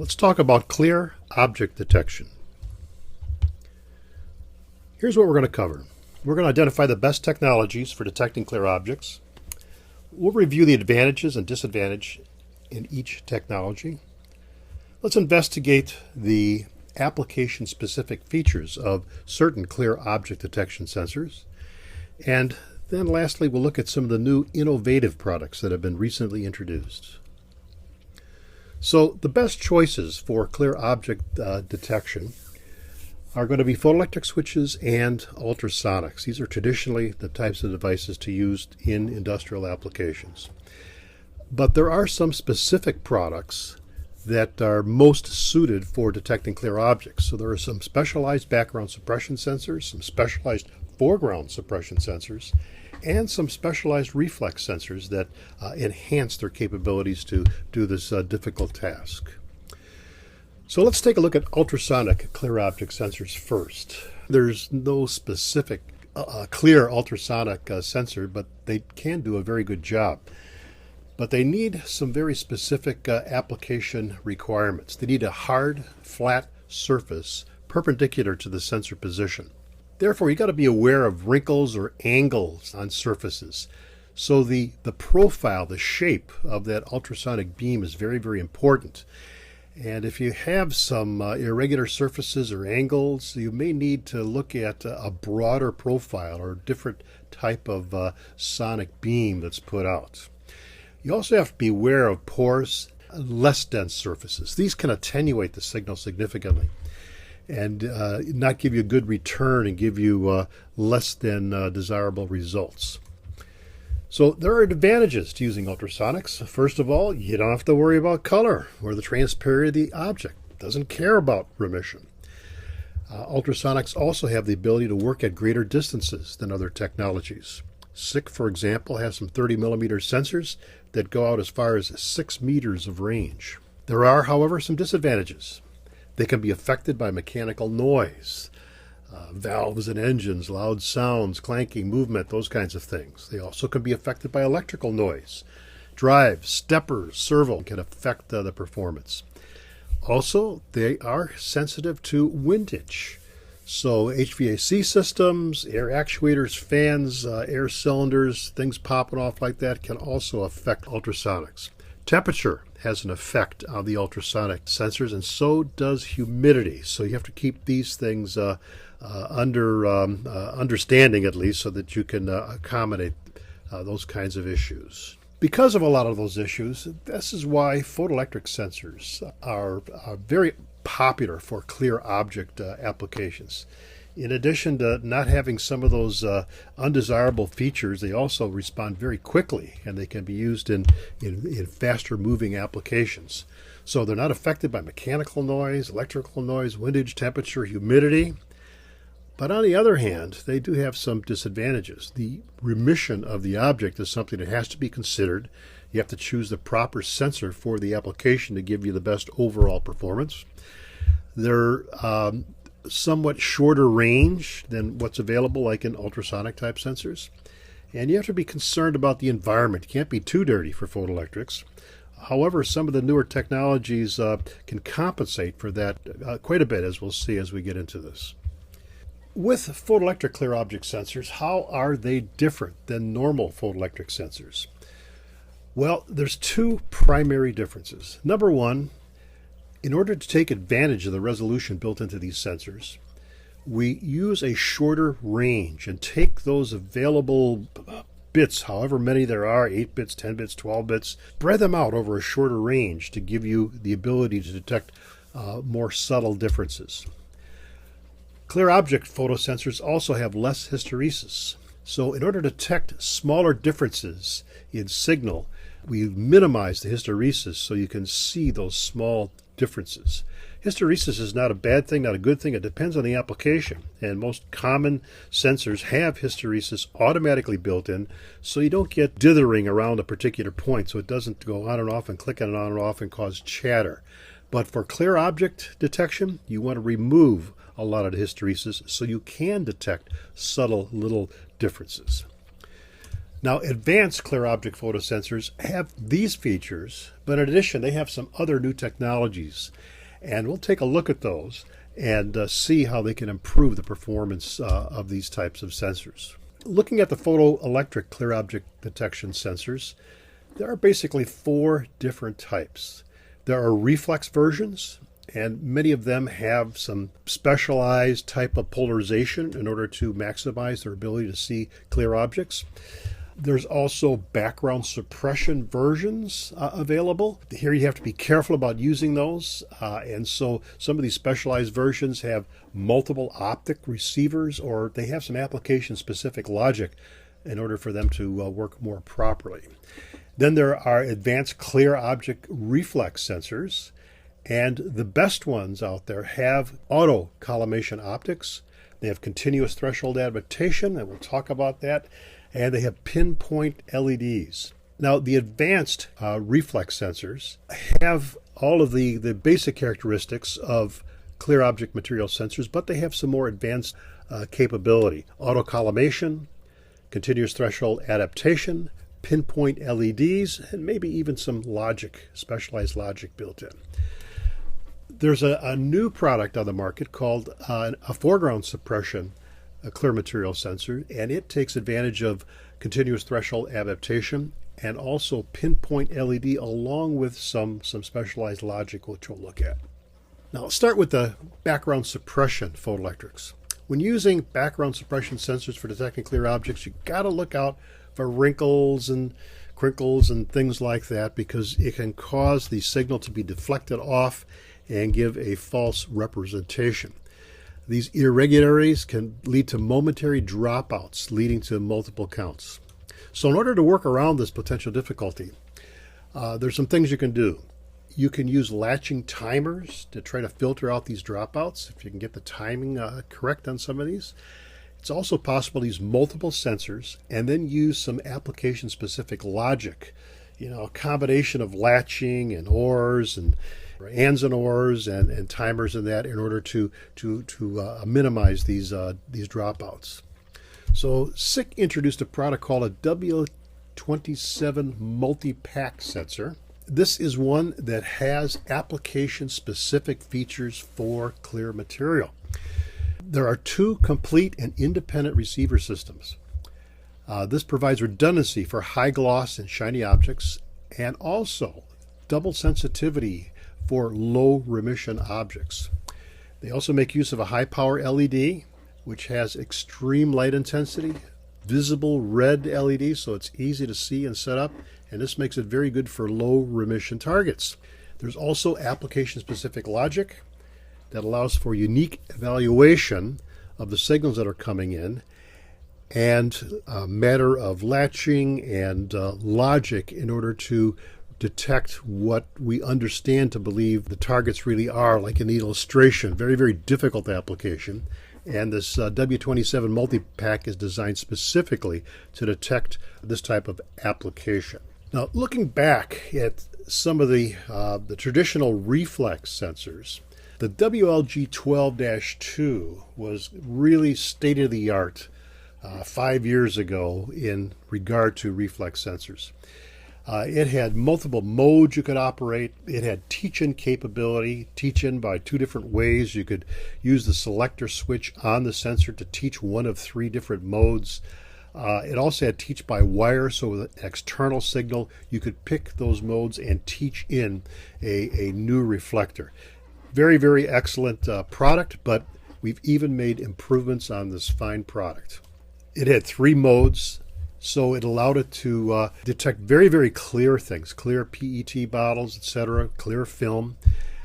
Let's talk about clear object detection. Here's what we're going to cover. We're going to identify the best technologies for detecting clear objects. We'll review the advantages and disadvantages in each technology. Let's investigate the application-specific features of certain clear object detection sensors. And then lastly, we'll look at some of the new innovative products that have been recently introduced. So the best choices for clear object detection are going to be photoelectric switches and ultrasonics. These are traditionally the types of devices to use in industrial applications. But there are some specific products that are most suited for detecting clear objects. So there are some specialized background suppression sensors, some specialized foreground suppression sensors, and some specialized reflex sensors that enhance their capabilities to do this difficult task. So let's take a look at ultrasonic clear object sensors first. There's no specific clear ultrasonic sensor, but they can do a very good job. But they need some very specific application requirements. They need a hard, flat surface perpendicular to the sensor position. Therefore, you've got to be aware of wrinkles or angles on surfaces. So the profile, the shape of that ultrasonic beam is very, very important. And if you have some irregular surfaces or angles, you may need to look at a broader profile or a different type of sonic beam that's put out. You also have to be aware of porous, less dense surfaces. These can attenuate the signal significantly and not give you a good return and give you less than desirable results. So there are advantages to using ultrasonics. First of all, you don't have to worry about color or the transparency of the object. It doesn't care about remission. Ultrasonics also have the ability to work at greater distances than other technologies. SICK, for example, has some 30 millimeter sensors that go out as far as 6 meters of range. There are, however, some disadvantages. They can be affected by mechanical noise, valves and engines, loud sounds, clanking, movement, those kinds of things. They also can be affected by electrical noise. Drives, steppers, servo can affect the performance. Also, they are sensitive to windage. So HVAC systems, air actuators, fans, air cylinders, things popping off like that can also affect ultrasonics. Temperature has an effect on the ultrasonic sensors, and so does humidity. So you have to keep these things under understanding, at least, so that you can accommodate those kinds of issues. Because of a lot of those issues, this is why photoelectric sensors are very popular for clear object applications. In addition to not having some of those undesirable features, they also respond very quickly, and they can be used in faster moving applications. So they're not affected by mechanical noise, electrical noise, windage, temperature, humidity. But on the other hand, they do have some disadvantages. The remission of the object is something that has to be considered. You have to choose the proper sensor for the application to give you the best overall performance. They're somewhat shorter range than what's available like in ultrasonic type sensors. And you have to be concerned about the environment. You can't be too dirty for photoelectrics. However, some of the newer technologies can compensate for that quite a bit, as we'll see as we get into this. With photoelectric clear object sensors, how are they different than normal photoelectric sensors? Well, there's two primary differences. Number one, in order to take advantage of the resolution built into these sensors, we use a shorter range and take those available bits, however many there are, 8 bits, 10 bits, 12 bits, spread them out over a shorter range to give you the ability to detect more subtle differences. Clear object photosensors also have less hysteresis. So in order to detect smaller differences in signal, we minimize the hysteresis so you can see those small differences. Hysteresis is not a bad thing, not a good thing. It depends on the application. And most common sensors have hysteresis automatically built in, so you don't get dithering around a particular point, so it doesn't go on and off and click on and off and cause chatter. But for clear object detection, you want to remove a lot of the hysteresis so you can detect subtle little differences. Now, advanced clear object photosensors have these features, but in addition, they have some other new technologies. And we'll take a look at those and see how they can improve the performance of these types of sensors. Looking at the photoelectric clear object detection sensors, there are basically 4 different types. There are reflex versions, and many of them have some specialized type of polarization in order to maximize their ability to see clear objects. There's also background suppression versions available. Here you have to be careful about using those. And so some of these specialized versions have multiple optic receivers, or they have some application-specific logic in order for them to work more properly. Then there are advanced clear object reflex sensors. And the best ones out there have auto collimation optics. They have continuous threshold adaptation, and we'll talk about that. And they have pinpoint LEDs. Now, the advanced reflex sensors have all of the basic characteristics of clear object material sensors, but they have some more advanced capability. Auto collimation, continuous threshold adaptation, pinpoint LEDs, and maybe even some logic, specialized logic built in. There's a new product on the market called a foreground suppression a clear material sensor, and it takes advantage of continuous threshold adaptation and also pinpoint LED along with some specialized logic, which we'll look at. Now let's start with the background suppression photoelectrics. When using background suppression sensors for detecting clear objects, you got to look out for wrinkles and crinkles and things like that, because it can cause the signal to be deflected off and give a false representation. These irregularities can lead to momentary dropouts, leading to multiple counts. So in order to work around this potential difficulty, there's some things you can do. You can use latching timers to try to filter out these dropouts, if you can get the timing correct on some of these. It's also possible to use multiple sensors and then use some application-specific logic. You know, a combination of latching and ORs and ands and ORs and timers and that in order to minimize these dropouts. So SICK introduced a product called a W27 multi-pack sensor. This is one that has application-specific features for clear material. There are 2 complete and independent receiver systems. This provides redundancy for high gloss and shiny objects, and also double sensitivity for low remission objects. They also make use of a high power LED, which has extreme light intensity, visible red LED, so it's easy to see and set up, and this makes it very good for low remission targets. There's also application-specific logic that allows for unique evaluation of the signals that are coming in, and a matter of latching and logic in order to detect what we understand to believe the targets really are, like in the illustration. Very, very difficult application. And this W27 multi-pack is designed specifically to detect this type of application. Now, looking back at some of the traditional reflex sensors, the WLG12-2 was really state-of-the-art 5 years ago in regard to reflex sensors. It had multiple modes you could operate. It had teach-in capability, teach-in by 2 different ways. You could use the selector switch on the sensor to teach one of 3 different modes. It also had teach by wire, so with an external signal, you could pick those modes and teach in a new reflector. Very, very excellent product, but we've even made improvements on this fine product. It had 3 modes. So it allowed it to detect very, very clear things, clear PET bottles, etc., clear film.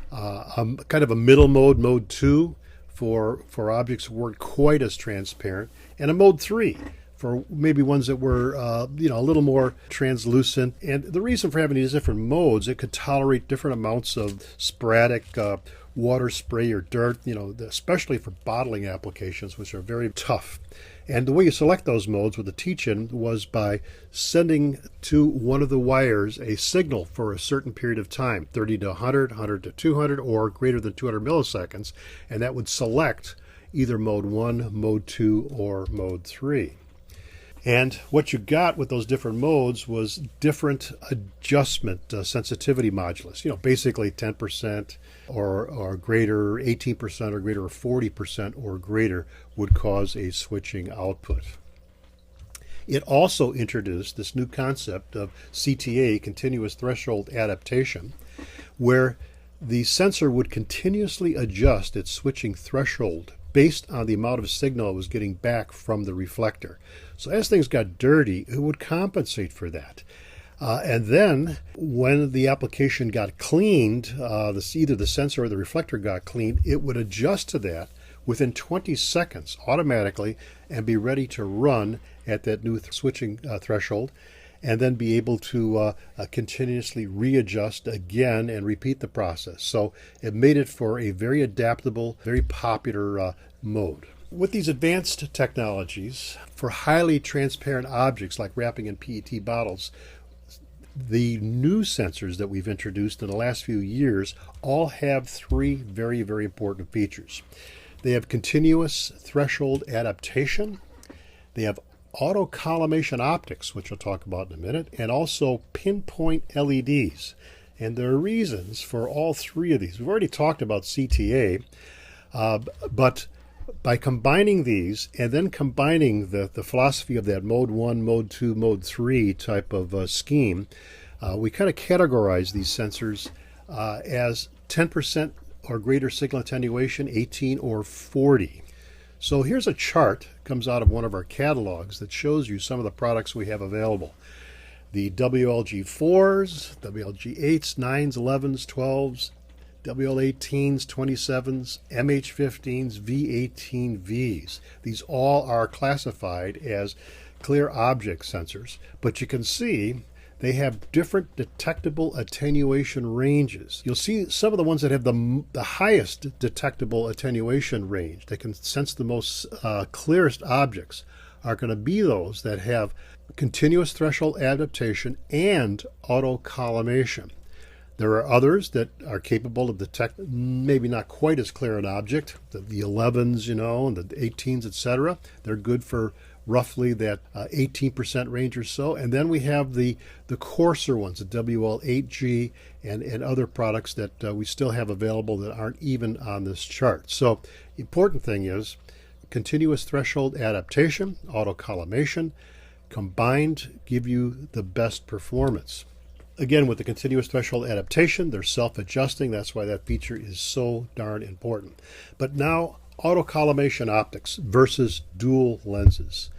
Kind of a middle mode, mode 2, for objects that weren't quite as transparent, and a mode 3 for maybe ones that were a little more translucent. And the reason for having these different modes, it could tolerate different amounts of sporadic water spray or dirt, especially for bottling applications, which are very tough. And the way you select those modes with the teach-in was by sending to one of the wires a signal for a certain period of time, 30 to 100, 100 to 200, or greater than 200 milliseconds, and that would select either mode 1, mode 2, or mode 3. And what you got with those different modes was different adjustment sensitivity modulus. Basically 10% or greater, 18% or greater, or 40% or greater would cause a switching output. It also introduced this new concept of CTA, continuous threshold adaptation, where the sensor would continuously adjust its switching threshold based on the amount of signal it was getting back from the reflector. So as things got dirty, it would compensate for that. And then when the application got cleaned, either the sensor or the reflector got cleaned, it would adjust to that within 20 seconds automatically and be ready to run at that new switching threshold, and then be able to continuously readjust again and repeat the process. So it made it for a very adaptable, very popular mode. With these advanced technologies, for highly transparent objects like wrapping in PET bottles, the new sensors that we've introduced in the last few years all have three very, very important features. They have continuous threshold adaptation, they have auto-collimation optics, which we'll talk about in a minute, and also pinpoint LEDs. And there are reasons for all three of these. We've already talked about CTA, but by combining these and then combining the philosophy of that mode 1, mode 2, mode 3 type of scheme, we kind of categorize these sensors as 10% or greater signal attenuation, 18 or 40. So here's a chart, comes out of one of our catalogs, that shows you some of the products we have available. The WLG4s, WLG8s, 9s, 11s, 12s, WL18s, 27s, MH15s, V18Vs. These all are classified as clear object sensors, but you can see they have different detectable attenuation ranges. You'll see some of the ones that have the highest detectable attenuation range, that can sense the most clearest objects, are going to be those that have continuous threshold adaptation and auto-collimation. There are others that are capable of detecting maybe not quite as clear an object, the 11s, and the 18s, etc. They're good for roughly that 18% range or so. And then we have the coarser ones, the WL8G and other products that we still have available that aren't even on this chart. So the important thing is continuous threshold adaptation, auto-collimation, combined give you the best performance. Again, with the continuous threshold adaptation, they're self-adjusting. That's why that feature is so darn important. But now, auto-collimation optics versus dual lenses.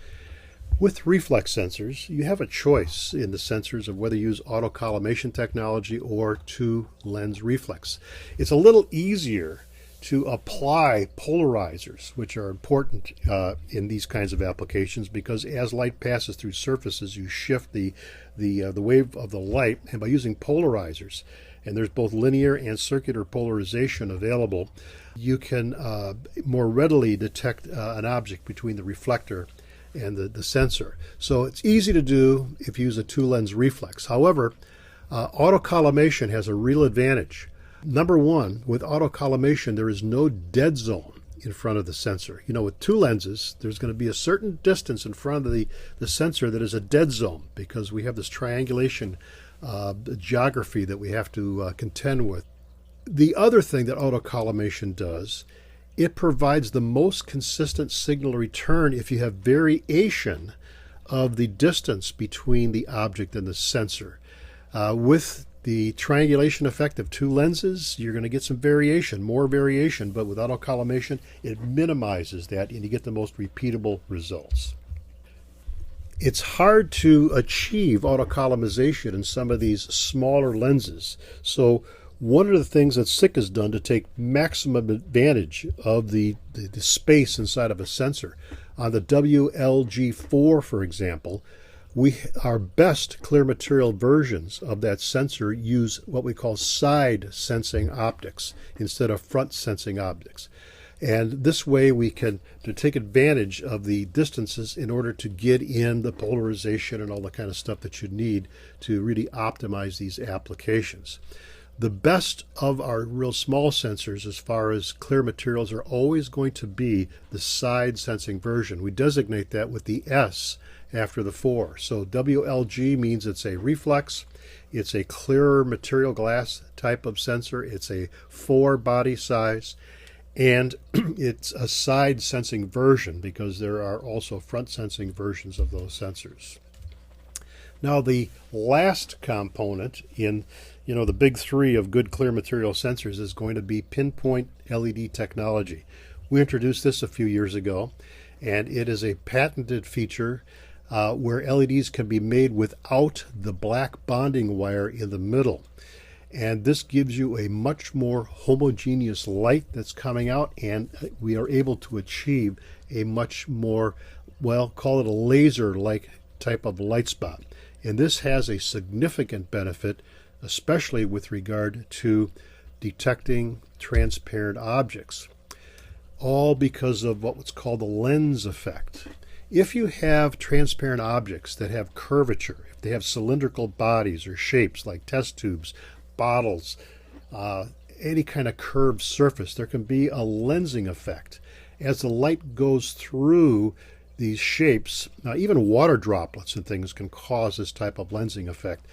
With reflex sensors, you have a choice in the sensors of whether you use auto-collimation technology or two-lens reflex. It's a little easier to apply polarizers, which are important in these kinds of applications, because as light passes through surfaces, you shift the wave of the light, and by using polarizers, and there's both linear and circular polarization available, you can more readily detect an object between the reflector and the sensor. So it's easy to do if you use a two-lens reflex. However, auto-collimation has a real advantage. Number one, with auto-collimation, there is no dead zone in front of the sensor. With two lenses, there's going to be a certain distance in front of the sensor that is a dead zone, because we have this triangulation geography that we have to contend with. The other thing that auto-collimation does, it provides the most consistent signal return if you have variation of the distance between the object and the sensor. With the triangulation effect of two lenses, you're going to get some variation, more variation, but with auto-collimation, it minimizes that and you get the most repeatable results. It's hard to achieve auto-collimation in some of these smaller lenses. So one of the things that SICK has done to take maximum advantage of the space inside of a sensor, on the WLG4, for example, our best clear material versions of that sensor use what we call side sensing optics instead of front sensing optics. And this way we can take advantage of the distances in order to get in the polarization and all the kind of stuff that you need to really optimize these applications. The best of our real small sensors as far as clear materials are always going to be the side sensing version. We designate that with the S after the 4. So WLG means it's a reflex. It's a clearer material glass type of sensor. It's a 4 body size. And it's a side sensing version because there are also front sensing versions of those sensors. Now the last component in the big 3 of good clear material sensors is going to be pinpoint LED technology. We introduced this a few years ago, and it is a patented feature where LEDs can be made without the black bonding wire in the middle. And this gives you a much more homogeneous light that's coming out, and we are able to achieve a much more, well, call it a laser-like type of light spot. And this has a significant benefit, especially with regard to detecting transparent objects, all because of what's called the lens effect. If you have transparent objects that have curvature, if they have cylindrical bodies or shapes like test tubes, bottles, any kind of curved surface, there can be a lensing effect. As the light goes through these shapes, even water droplets and things can cause this type of lensing effect.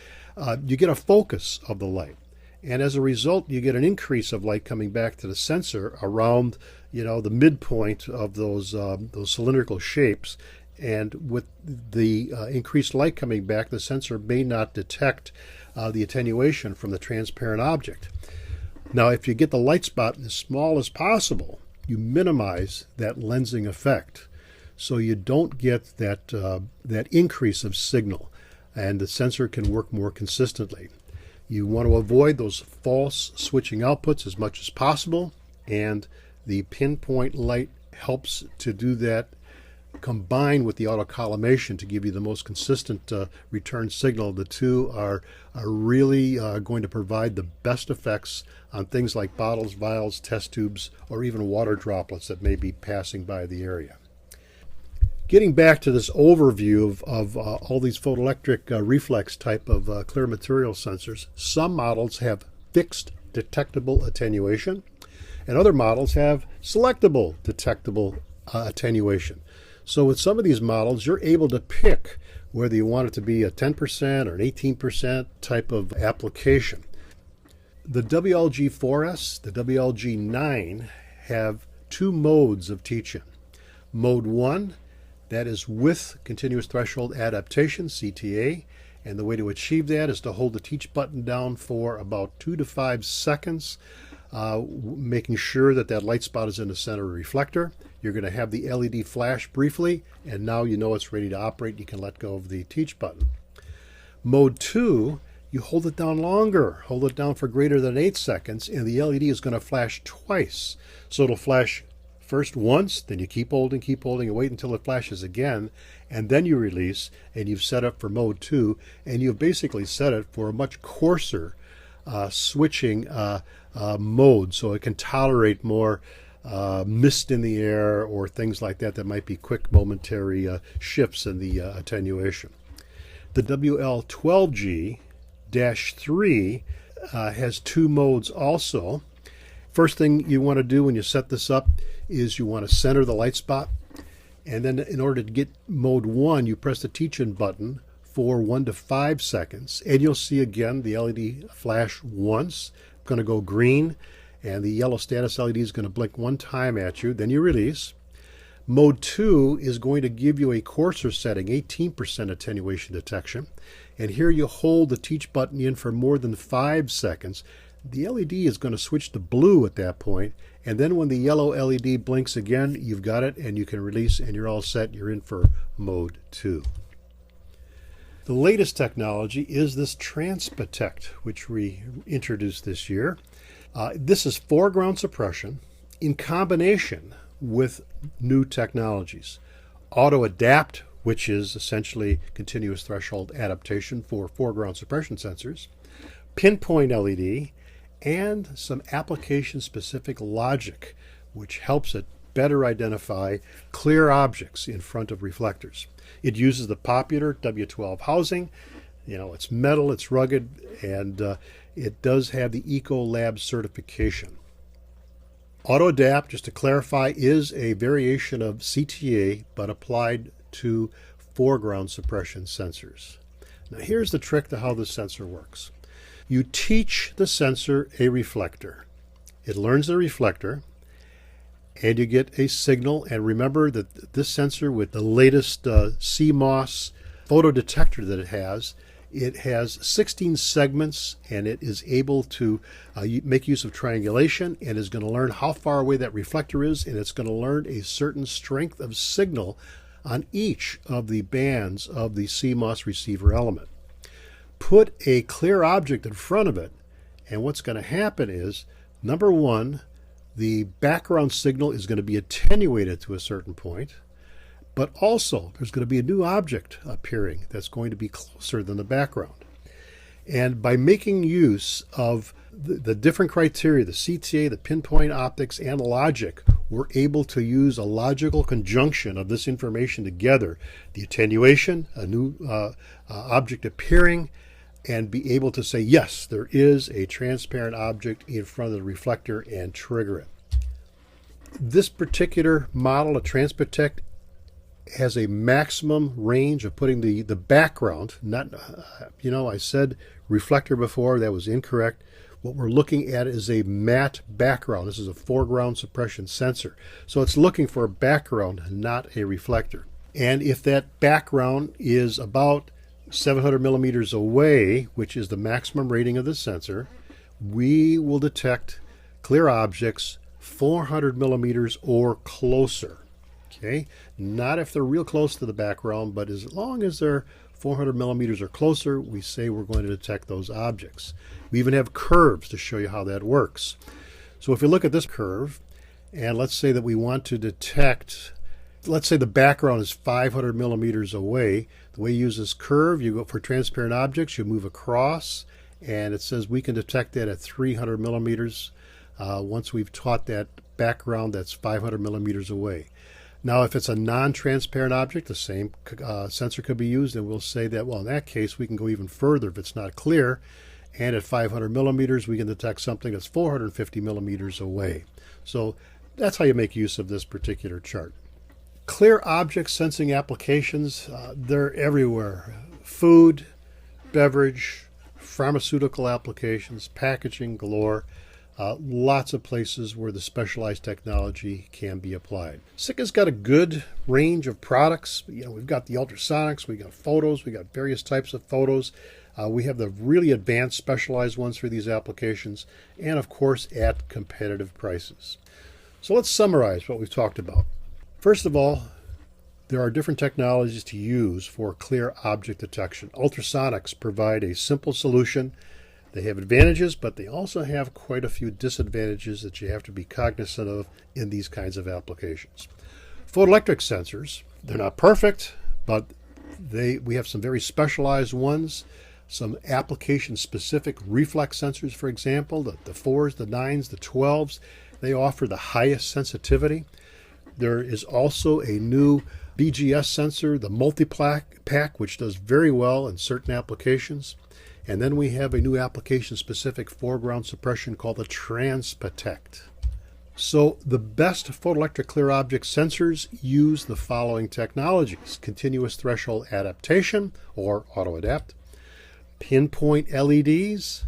You get a focus of the light, and as a result you get an increase of light coming back to the sensor around the midpoint of those cylindrical shapes, and with the increased light coming back, the sensor may not detect the attenuation from the transparent object. Now if you get the light spot as small as possible, you minimize that lensing effect, so you don't get that increase of signal, and the sensor can work more consistently. You want to avoid those false switching outputs as much as possible, and the pinpoint light helps to do that, combined with the autocollimation to give you the most consistent return signal. The two are really going to provide the best effects on things like bottles, vials, test tubes, or even water droplets that may be passing by the area. Getting back to this overview of all these photoelectric reflex type of clear material sensors, some models have fixed detectable attenuation, and other models have selectable detectable attenuation. So with some of these models, you're able to pick whether you want it to be a 10% or an 18% type of application. The WLG4S, the WLG9 have 2 modes of teach-in. Mode 1, that is with continuous threshold adaptation, CTA, and the way to achieve that is to hold the teach button down for about 2 to 5 seconds, making sure that light spot is in the center of the reflector. You're going to have the LED flash briefly, and now you know it's ready to operate. You can let go of the teach button. Mode 2, you hold it down longer. Hold it down for greater than 8 seconds, and the LED is going to flash twice. So it'll flash first once, then you keep holding, and wait until it flashes again, and then you release, and you've set up for mode 2, and you've basically set it for a much coarser switching mode, so it can tolerate more mist in the air or things like that might be quick momentary shifts in the attenuation. The WL12G-3 has 2 modes also. First thing you want to do when you set this up is you want to center the light spot, and then in order to get mode 1, you press the teach-in button for 1 to 5 seconds, and you'll see again the LED flash once, going to go green, and the yellow status LED is going to blink 1 time at you, then you release. Mode 2 is going to give you a coarser setting, 18% attenuation detection, and here you hold the teach button in for more than 5 seconds. The LED is going to switch to blue at that point, and then when the yellow LED blinks again, you've got it, and you can release, and you're all set. You're in for mode 2. The latest technology is this Transpect, which we introduced this year. This is foreground suppression in combination with new technologies. Auto Adapt, which is essentially continuous threshold adaptation for foreground suppression sensors, pinpoint LED, and some application-specific logic, which helps it better identify clear objects in front of reflectors. It uses the popular W12 housing. It's metal, it's rugged, and it does have the Ecolab certification. Auto Adapt, just to clarify, is a variation of CTA but applied to foreground suppression sensors. Now here's the trick to how the sensor works. You teach the sensor a reflector. It learns the reflector, and you get a signal. And remember that this sensor, with the latest CMOS photo detector that it has 16 segments, and it is able to make use of triangulation, and is going to learn how far away that reflector is, and it's going to learn a certain strength of signal on each of the bands of the CMOS receiver element. Put a clear object in front of it, and what's going to happen is, number one, the background signal is going to be attenuated to a certain point, but also there's going to be a new object appearing that's going to be closer than the background. And by making use of the different criteria, the CTA, the pinpoint optics, and logic, we're able to use a logical conjunction of this information together, the attenuation, a new object appearing, and be able to say, yes, there is a transparent object in front of the reflector, and trigger it. This particular model, a Transpect, has a maximum range of putting the background, not, I said reflector before, that was incorrect. What we're looking at is a matte background. This is a foreground suppression sensor. So it's looking for a background, not a reflector. And if that background is about 700 millimeters away, which is the maximum rating of the sensor, we will detect clear objects 400 millimeters or closer. Okay, not if they're real close to the background, but as long as they're 400 millimeters or closer, we say we're going to detect those objects. We even have curves to show you how that works. So if you look at this curve, and let's say that we want to detect, let's say the background is 500 millimeters away. The way you use this curve, you go for transparent objects, you move across, and it says we can detect that at 300 millimeters once we've taught that background that's 500 millimeters away. Now, if it's a non-transparent object, the same sensor could be used, and we'll say that, well, in that case, we can go even further if it's not clear, and at 500 millimeters, we can detect something that's 450 millimeters away. So that's how you make use of this particular chart. Clear object sensing applications, they're everywhere. Food, beverage, pharmaceutical applications, packaging galore. Lots of places where the specialized technology can be applied. Sika's got a good range of products. We've got the ultrasonics, we've got photos, we've got various types of photos. We have the really advanced specialized ones for these applications, and of course at competitive prices. So let's summarize what we've talked about. First of all, there are different technologies to use for clear object detection. Ultrasonics provide a simple solution. They have advantages, but they also have quite a few disadvantages that you have to be cognizant of in these kinds of applications. Photoelectric sensors, they're not perfect, but we have some very specialized ones, some application-specific reflex sensors, for example, the 4s, the 9s, the 12s. They offer the highest sensitivity. There is also a new BGS sensor, the multi-pack, which does very well in certain applications. And then we have a new application-specific foreground suppression called the Transpect. So the best photoelectric clear object sensors use the following technologies: continuous threshold adaptation, or auto adapt, pinpoint LEDs,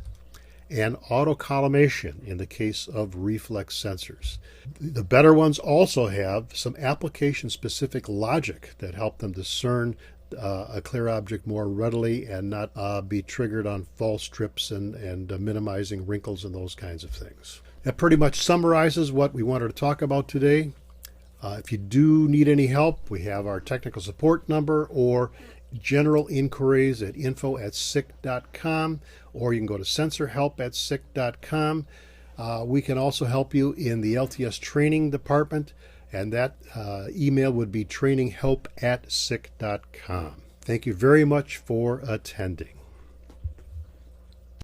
and auto collimation in the case of reflex sensors. The better ones also have some application-specific logic that help them discern a clear object more readily and not be triggered on false trips and minimizing wrinkles and those kinds of things. That pretty much summarizes what we wanted to talk about today. If you do need any help, we have our technical support number or general inquiries at info@sic.com, or you can go to sensorhelp@sic.com. We can also help you in the LTS training department, and that email would be traininghelp@sic.com. Thank you very much for attending.